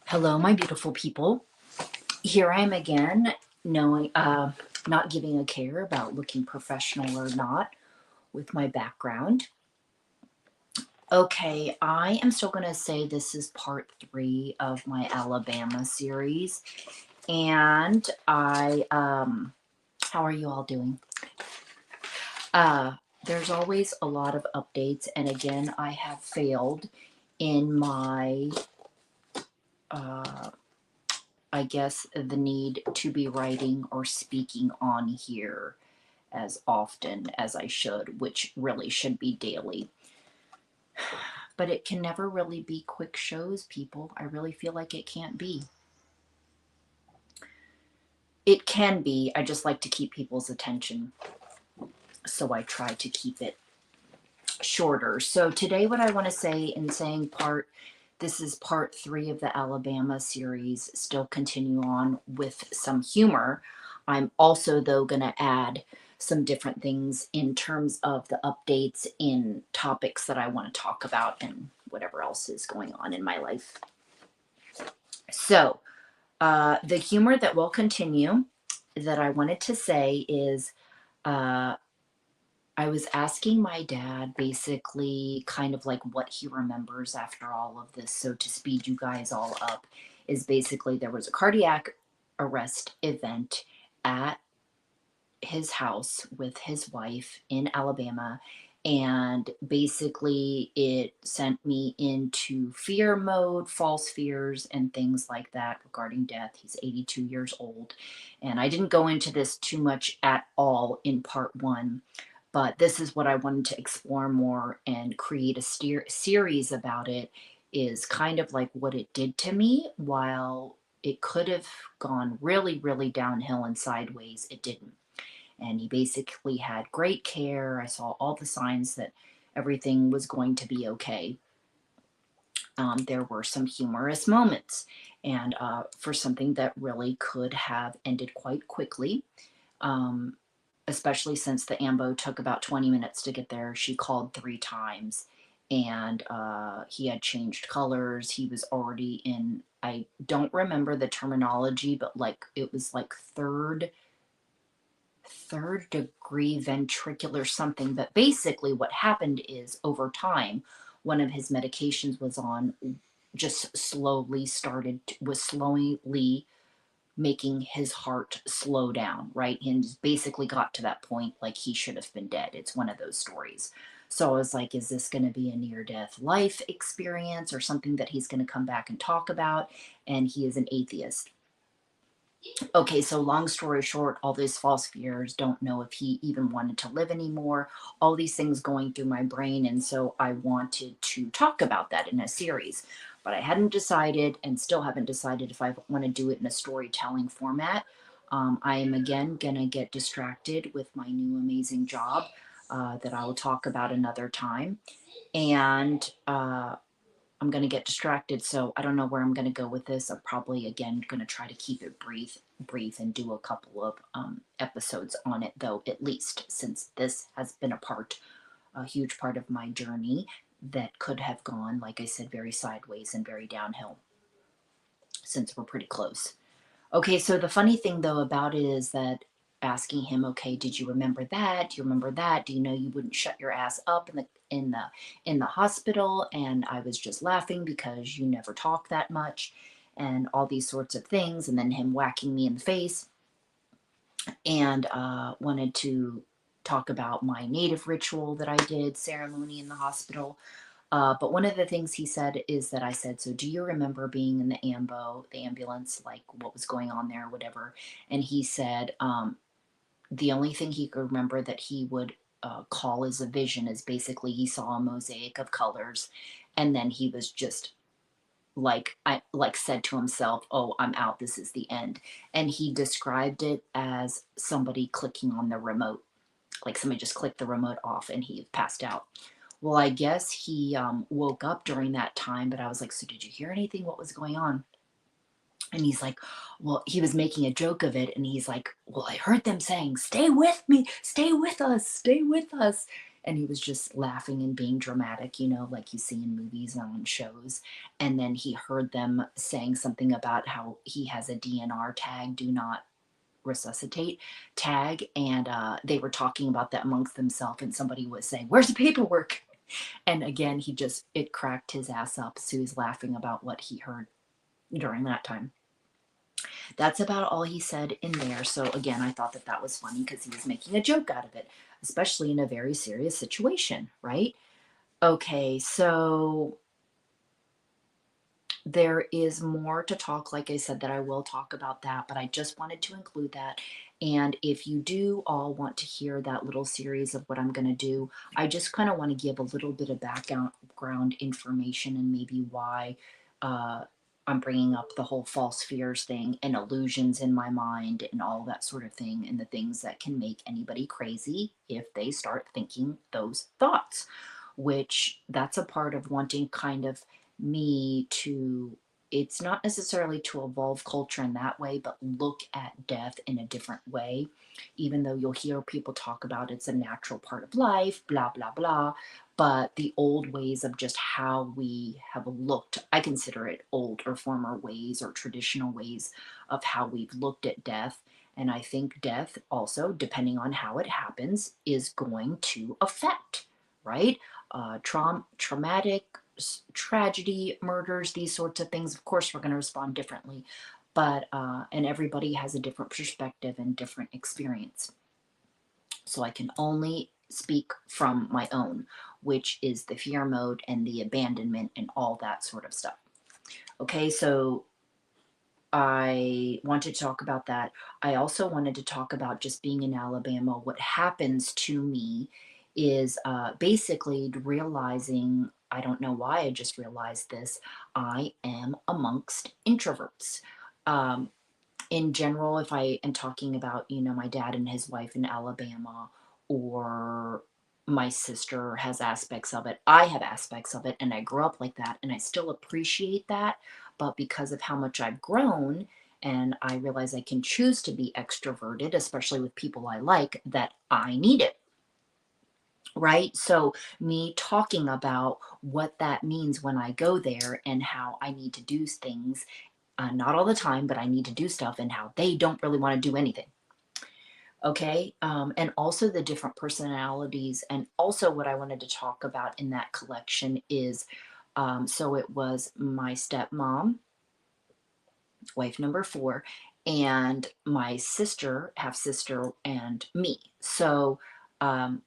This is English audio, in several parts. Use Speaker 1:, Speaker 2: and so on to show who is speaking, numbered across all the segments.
Speaker 1: Hello, my beautiful people. Here I am again, knowing, not giving a care about looking professional or not with my background. Okay, I am still going to say this is part 3 of my Alabama series. And how are you all doing? Uh, there's always a lot of updates. And again, I have failed in my uh, I guess, the need to be writing or speaking on here as often as I should, which really should be daily. But it can never really be quick shows, people. I really feel like it can't be. It can be. I just like to keep people's attention. So I try to keep it shorter. So today, what I want to say in saying this is part 3 of the Alabama series, still continue on with some humor. I'm also, though, going to add some different things in terms of the updates in topics that I want to talk about and whatever else is going on in my life. So, the humor that will continue that I wanted to say is uh, I was asking my dad basically kind of like what he remembers after all of this. So to speed you guys all up is basically there was a cardiac arrest event at his house with his wife in Alabama. And basically, it sent me into fear mode, false fears, and things like that regarding death. He's 82 years old. And I didn't go into this too much at all in part 1, but this is what I wanted to explore more and create a series about it, is kind of like what it did to me. While it could have gone really, really downhill and sideways, it didn't. And he basically had great care. I saw all the signs that everything was going to be okay. There were some humorous moments, and for something that really could have ended quite quickly, um, especially since the ambo took about 20 minutes to get there. She called 3 times, and he had changed colors. He was already in, I don't remember the terminology, but like it was like third degree ventricular something. But basically what happened is over time, one of his medications was on, just was slowly making his heart slow down, right? And basically got to that point like he should have been dead. It's one of those stories. So I was like, is this going to be a near death life experience or something that he's going to come back and talk about? And he is an atheist. Okay, so long story short, all these false fears, don't know if he even wanted to live anymore, all these things going through my brain. And so I wanted to talk about that in a series, but I hadn't decided and still haven't decided if I want to do it in a storytelling format. I am again going to get distracted with my new amazing job that I will talk about another time. And I'm going to get distracted, so I don't know where I'm going to go with this. I'm probably, again, going to try to keep it brief and do a couple of episodes on it, though, at least, since this has been a huge part of my journey that could have gone, like I said, very sideways and very downhill, since we're pretty close. Okay, so the funny thing though about it is that asking him, okay, did you remember that? Do you remember that? Do you know you wouldn't shut your ass up in the hospital? And I was just laughing because you never talk that much and all these sorts of things. And then him whacking me in the face, and wanted to talk about my native ritual that I did, ceremony in the hospital. But one of the things he said is that I said, so do you remember being in the the ambulance, like what was going on there, whatever? And he said the only thing he could remember that he would call as a vision is basically he saw a mosaic of colors, and then he was just like said to himself, oh, I'm out, this is the end. And he described it as somebody clicking on the remote, like somebody just clicked the remote off and he passed out. Well, I guess he woke up during that time, but I was like, so did you hear anything? What was going on? And he's like, well, he was making a joke of it. And he's like, well, I heard them saying, stay with me, stay with us, stay with us. And he was just laughing and being dramatic, like you see in movies and on shows. And then he heard them saying something about how he has a DNR tag, do not resuscitate tag. And they were talking about that amongst themselves. And somebody was saying, "Where's the paperwork?" And again, it cracked his ass up. So he's laughing about what he heard during that time. That's about all he said in there. So again, I thought that that was funny because he was making a joke out of it, especially in a very serious situation, right? Okay, so there is more to talk, like I said, that I will talk about that, but I just wanted to include that. And if you do all want to hear that little series of what I'm going to do, I just kind of want to give a little bit of background information and maybe why uh, I'm bringing up the whole false fears thing and illusions in my mind and all that sort of thing, and the things that can make anybody crazy if they start thinking those thoughts, which that's a part of wanting kind of me to, it's not necessarily to evolve culture in that way, but look at death in a different way. Even though you'll hear people talk about it's a natural part of life, blah, blah, blah. But the old ways of just how we have looked, I consider it old or former ways or traditional ways of how we've looked at death. And I think death also, depending on how it happens, is going to affect, right? Traumatic tragedy, murders, these sorts of things, of course, we're going to respond differently. But, and everybody has a different perspective and different experience. So I can only speak from my own, which is the fear mode and the abandonment and all that sort of stuff. Okay, so I wanted to talk about that. I also wanted to talk about just being in Alabama. What happens to me is basically realizing, I don't know why I just realized this, I am amongst introverts. Um, in general, if I am talking about, my dad and his wife in Alabama, or my sister has aspects of it, I have aspects of it, and I grew up like that, and I still appreciate that. But because of how much I've grown, and I realize I can choose to be extroverted, especially with people I like, that I need it. Right? So, me talking about what that means when I go there and how I need to do things, not all the time, but I need to do stuff, and how they don't really want to do anything. Okay. And also the different personalities. And also, what I wanted to talk about in that collection is so it was my stepmom, wife number 4, and my sister, half sister, and me. So, um,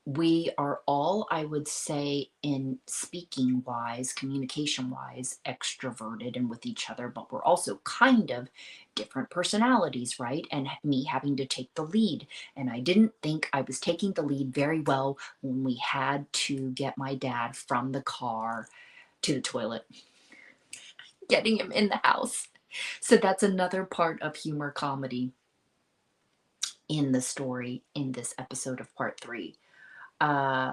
Speaker 1: we are all, I would say, in speaking wise, communication wise, extroverted and with each other, but we're also kind of different personalities, right? And me having to take the lead. And I didn't think I was taking the lead very well when we had to get my dad from the car to the toilet, getting him in the house. So that's another part of humor comedy in the story in this episode of part 3. Uh,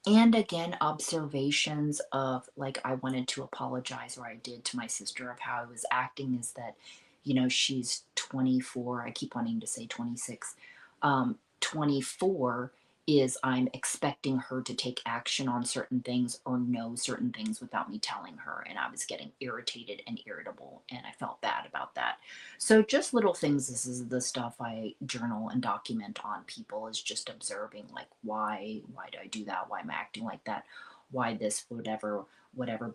Speaker 1: and again, observations of, like, I wanted to apologize, or I did, to my sister, of how I was acting, is that, she's 24. I keep wanting to say 26. 24 is, I'm expecting her to take action on certain things or know certain things without me telling her. And I was getting irritated and irritable, and I felt bad about that. So just little things. This is the stuff I journal and document on people, is just observing, like, why do I do that? Why am I acting like that? Why this, whatever,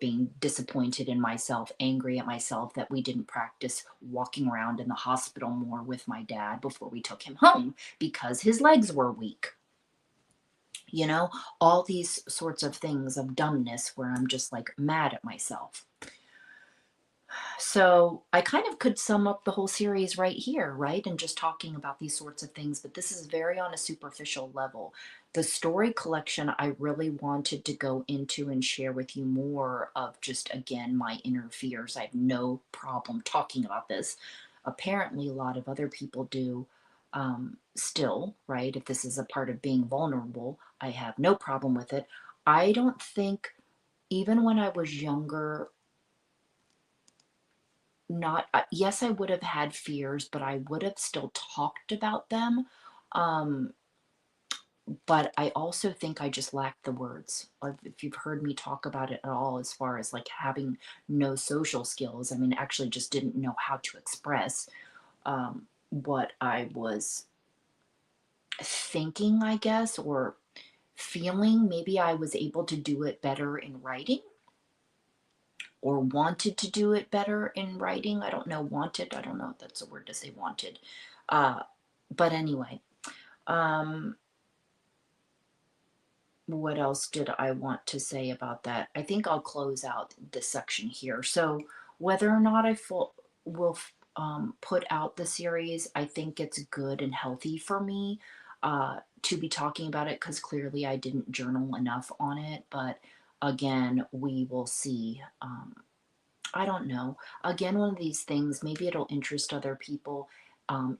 Speaker 1: being disappointed in myself, angry at myself that we didn't practice walking around in the hospital more with my dad before we took him home because his legs were weak. All these sorts of things of dumbness where I'm just like mad at myself. So I kind of could sum up the whole series right here, right? And just talking about these sorts of things, but this is very on a superficial level. The story collection, I really wanted to go into and share with you more of just, again, my inner fears. I have no problem talking about this. Apparently, a lot of other people do, still, right? If this is a part of being vulnerable, I have no problem with it. I don't think, even when I was younger, not yes, I would have had fears, but I would have still talked about them. um but I also think I just lacked the words. If you've heard me talk about it at all, as far as like having no social skills, I mean, actually just didn't know how to express what I was thinking, I guess, or feeling. Maybe I was able to do it better in writing, or wanted to do it better in writing. I don't know, wanted, I don't know if that's a word to say, wanted. Uh, but anyway, um, what else did I want to say about that? I think I'll close out this section here. So whether or not will put out the series, I think it's good and healthy for me to be talking about it, because clearly I didn't journal enough on it. But again, we will see. I don't know. Again, one of these things, maybe it'll interest other people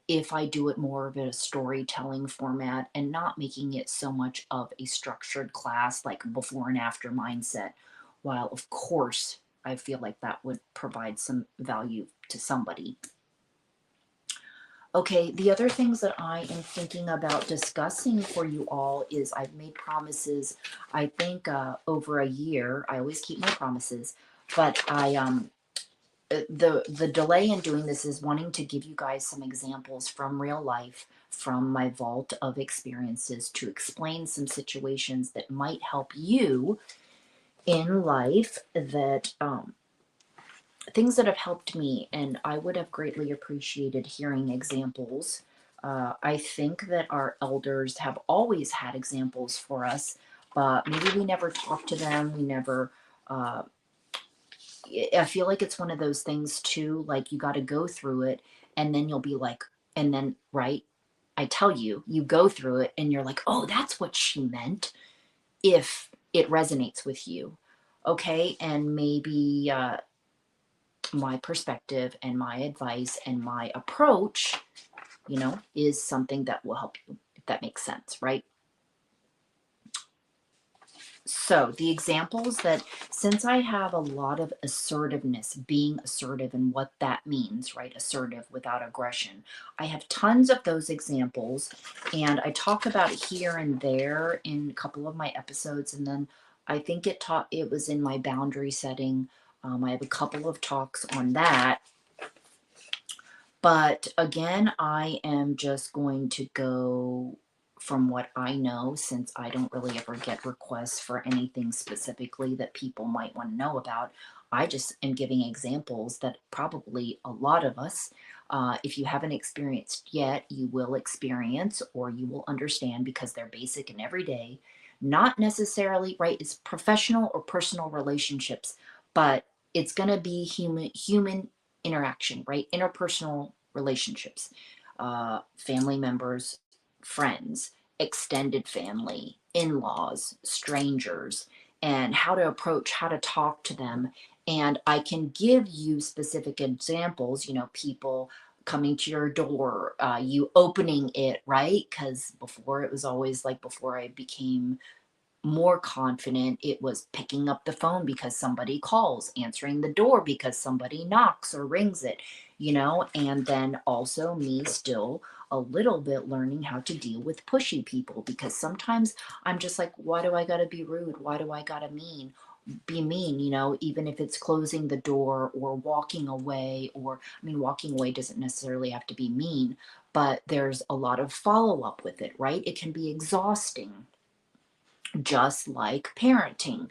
Speaker 1: if I do it more of a storytelling format and not making it so much of a structured class like before and after mindset. While, of course, I feel like that would provide some value to somebody. Okay, the other things that I am thinking about discussing for you all is I've made promises, I think over a year. I always keep my promises, but the delay in doing this is wanting to give you guys some examples from real life, from my vault of experiences, to explain some situations that might help you in life, that things that have helped me, and I would have greatly appreciated hearing examples. I think that our elders have always had examples for us, but maybe we never talked to them. We never uh, I feel like it's one of those things too, like you got to go through it, and then you'll be like, and then, right? I tell you, you go through it and you're like, oh, that's what she meant, if it resonates with you. Okay. And maybe my perspective and my advice and my approach, is something that will help you, if that makes sense, right? So the examples that, since I have a lot of assertiveness, being assertive and what that means, right? Assertive without aggression. I have tons of those examples, and I talk about it here and there in a couple of my episodes. And then I think it was in my boundary setting. I have a couple of talks on that. But again, I am just going to go from what I know, since I don't really ever get requests for anything specifically that people might want to know about. I just am giving examples that probably a lot of us, if you haven't experienced yet, you will experience, or you will understand, because they're basic and everyday. Not necessarily, right? It's professional or personal relationships, but it's going to be human interaction, right? Interpersonal relationships, family members, friends, extended family, in laws, strangers, and how to approach, how to talk to them. And I can give you specific examples, people coming to your door, you opening it, right? Because before, it was always like, before I became more confident, it was picking up the phone because somebody calls, answering the door because somebody knocks or rings it, and then also me still a little bit learning how to deal with pushy people, because sometimes I'm just like, why do I gotta be rude? Why do I gotta be mean, even if it's closing the door or walking away, or, I mean, walking away doesn't necessarily have to be mean, but there's a lot of follow up with it, right? It can be exhausting, just like parenting.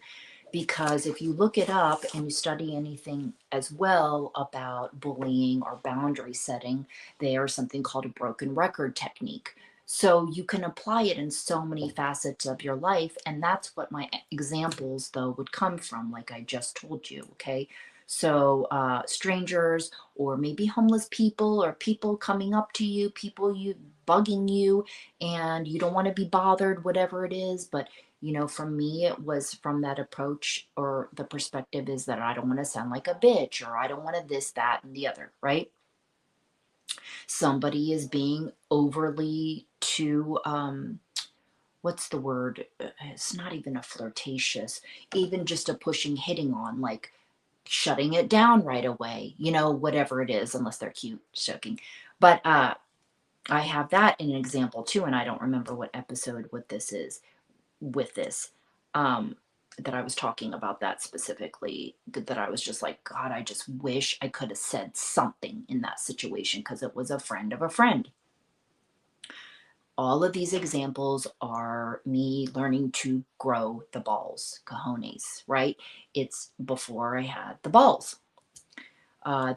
Speaker 1: Because if you look it up and you study anything as well about bullying or boundary setting, there's something called a broken record technique. So you can apply it in so many facets of your life. And that's what my examples, though, would come from, like I just told you. Okay. So strangers, or maybe homeless people, or people coming up to you, people you bugging you, and you don't want to be bothered, whatever it is. But from me, it was from that approach, or the perspective is that I don't want to sound like a bitch, or I don't want to this, that, and the other, right? Somebody is being overly too, what's the word? It's not even a flirtatious, even just a pushing, hitting on, like shutting it down right away, whatever it is, unless they're cute, joking. But I have that in an example too, and I don't remember what episode what this is with this. Um, that I was talking about that specifically, that I was just like, God, I just wish I could have said something in that situation because it was a friend of a friend. All of these examples are me learning to grow the balls, cojones, right? It's before I had the balls.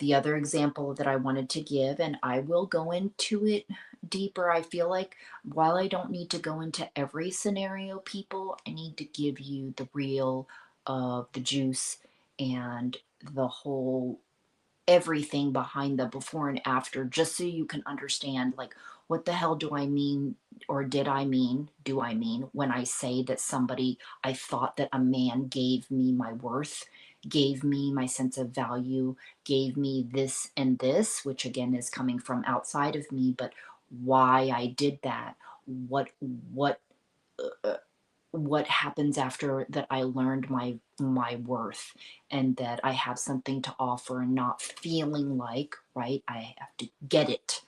Speaker 1: The other example that I wanted to give, and I will go into it deeper, I feel like while I don't need to go into every scenario, people, I need to give you the real of the juice and the whole everything behind the before and after, just so you can understand, like, what the hell do I mean, or do I mean when I say that somebody, I thought that a man gave me my worth, gave me my sense of value, gave me this and this, which again is coming from outside of me, but why I did that, what what uh, what happens after that I learned my worth, and that I have something to offer, and not feeling like, right, I have to get it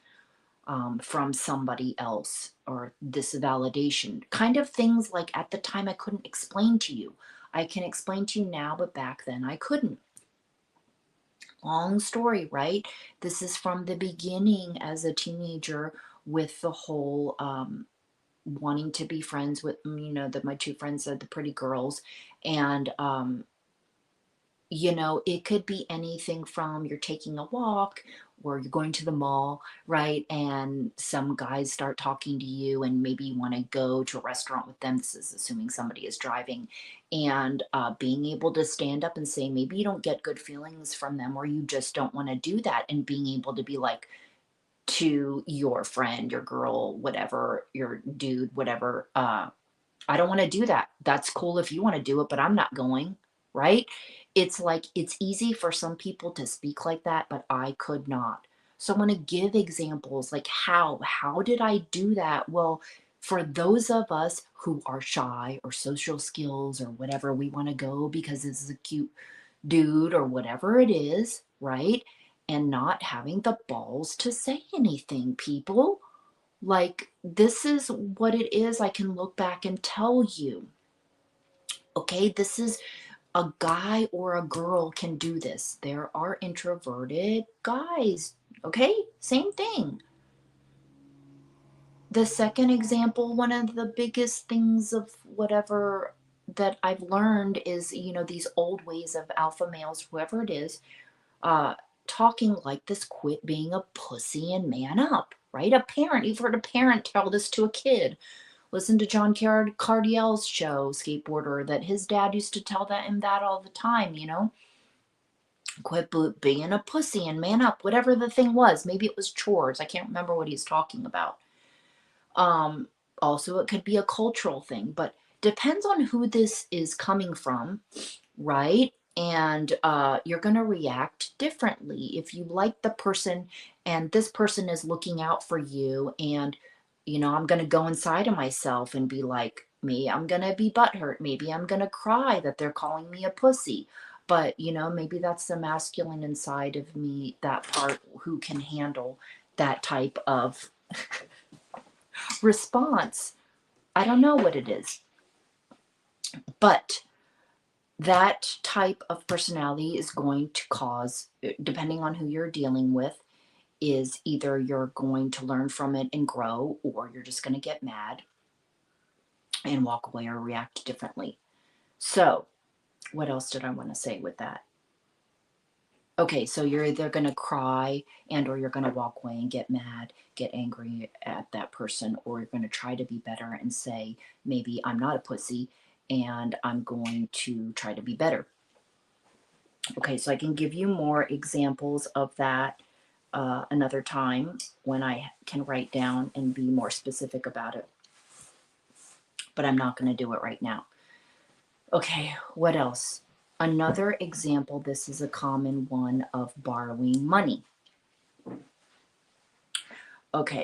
Speaker 1: from somebody else, or this validation kind of things. Like at the time I couldn't explain to you. I can explain to you now, but back then I couldn't. Long story, right? This is from the beginning as a teenager, with the whole wanting to be friends with, my two friends said, the pretty girls. And it could be anything from you're taking a walk or you're going to the mall, right? And some guys start talking to you, and maybe you want to go to a restaurant with them. This is assuming somebody is driving. And being able to stand up and say, maybe you don't get good feelings from them, or you just don't want to do that. And being able to be like, to your friend, your girl, whatever, your dude, whatever, I don't want to do that. That's cool if you want to do it, but I'm not going, right? It's like it's easy for some people to speak like that, but I could not. So I want to give examples, like how did I do that? Well, for those of us who are shy, or social skills, or whatever, we want to go because this is a cute dude or whatever it is, right? And not having the balls to say anything, people. Like, this is what it is. I can look back and tell you, okay, this is a guy or a girl can do this. There are introverted guys, okay? Same thing. The second example, one of the biggest things of whatever that I've learned is, these old ways of alpha males, whoever it is, uh, talking like this, quit being a pussy and man up, right? A parent, you've heard a parent tell this to a kid. Listen to John Cardiel's show, Skateboarder, that his dad used to tell him that all the time, quit being a pussy and man up, whatever the thing was. Maybe it was chores. I can't remember what he's talking about. Um, Also, it could be a cultural thing, but depends on who this is coming from, right? And you're going to react differently. If you like the person and this person is looking out for you, and, I'm going to go inside of myself and be like, me, I'm going to be butthurt. Maybe I'm going to cry that they're calling me a pussy. But, maybe that's the masculine inside of me, that part who can handle that type of response. I don't know what it is, but that type of personality is going to cause, depending on who you're dealing with, is either you're going to learn from it and grow, or you're just going to get mad and walk away or react differently. So, what else did I want to say with that? Okay, so you're either going to cry and or you're going to walk away and get mad, get angry at that person, or you're going to try to be better and say, maybe I'm not a pussy and I'm going to try to be better. Okay, so I can give you more examples of that another time when I can write down and be more specific about it. But I'm not going to do it right now. Okay, what else? Another example, this is a common one, of borrowing money. Okay,